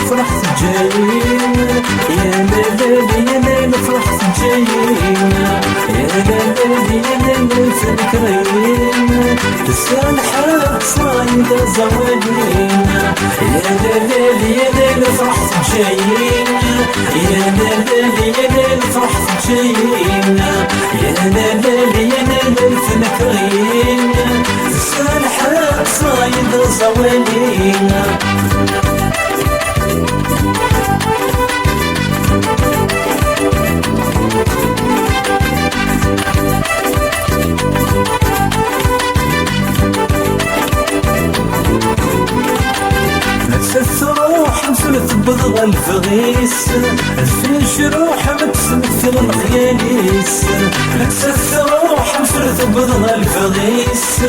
فرحت جايين يا ليلي يا ليلي فرحت جايين يا ليلي يا ليلي تذكرين تسالحة صايدة زوالين يا ليلي يا ليلي فرحت جايين يا ليلي يا ليلي فرحت جايين يا ليلي يا ليلي تذكرين تسالحة صايدة زوالين تروح مسلت بضغى الفغيس الفيش روح متسمثل الخياليس تروح مسلت بضغى الفغيس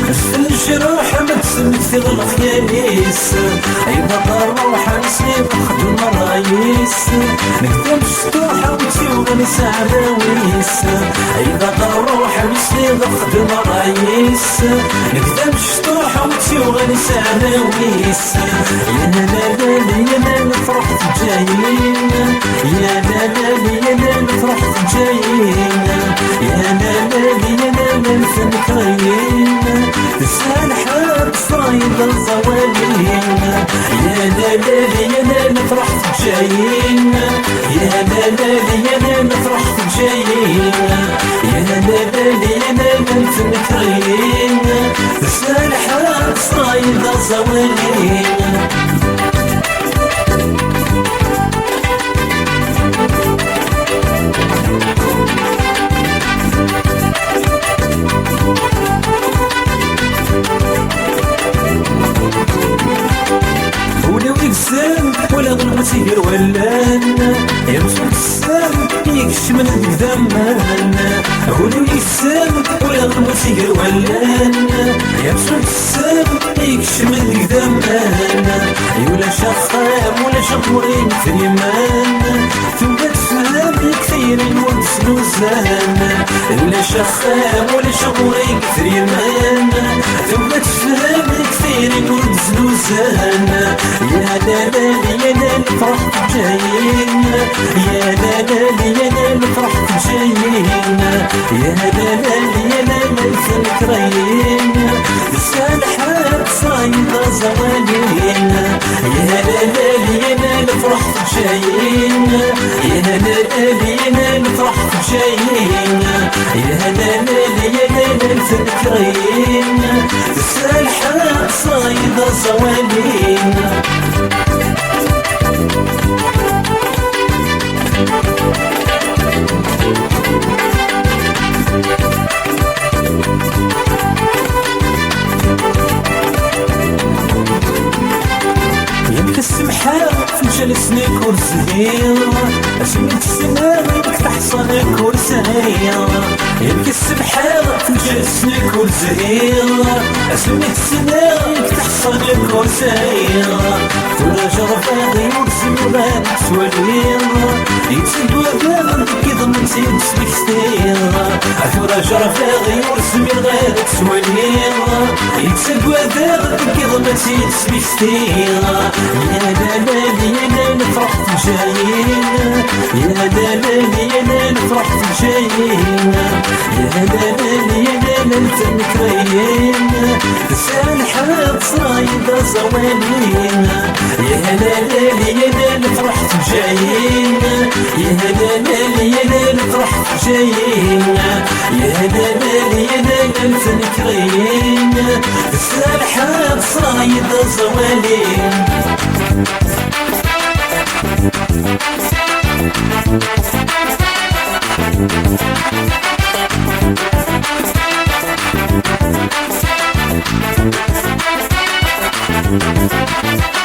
الفيش روح متسمثل الخياليس ايضا روح نسيب خدم الرايس نكتب شطوحة وتيوغني سعراويس ايضا روح نسيب خدم الرايس نكتب شطوحة وتيوغني سعراويس يا لالي يا لالي فرحت جايين يا لالي يا لالي فرحت جايين يا لالي يا لالي تذكرين تسالحة صايدة زوالين يا لالي يا لالي فرحت جايين يا لالي يا لالي فرحت جايين يا لالي يا لالي تذكرين تسالحة صايدة زوالين ولا غلبت يدير ولان يمشي السام يكش من القدمان ولو يسام ولا غلبت يدير ولان يمشي السام يكش من القدمان ولا شخام ولا شغورين في اليمان ثم تفهم كثير الود سلوزان ولا شخام ولا شغورين في اليمان ثم تفهم كثير الود سلوزان يا لالي يا لالي فرحت جايين يا لالي يا لالي فرحت جايين يا لالي يا لالي تذكرين تسالحة صايدة زوالين يا لالي يا لالي فرحت جايين يا لالي يا لالي فرحت جايين يا لالي يا لالي تذكرين تسالحة صايدة زوالين السمحة في جلسني كرسي اسمك السماء تحصل كرسي يبكي السمحة في جلسني كرسي اسمك السماء تحصل كرسي كل جرفاضي ورسم غاب سوالير يتسد وغاب كيض من سيد سبكستير كل جرفاضي ورسم غاب سوالير يتسد وغاب كيض من سيد سبكستير يا لالي يا لالي فرحت جايين يا لالي يا لالي فرحت جايين يا لالي يا لالي تذكرين تسالحة صايدة زوالين يا لالي يا لالي فرحت جايين يا لالي يا لالي فرحت جايين يا لالي يا لالي تذكرين تسالحة صايدة زوالين Thank you.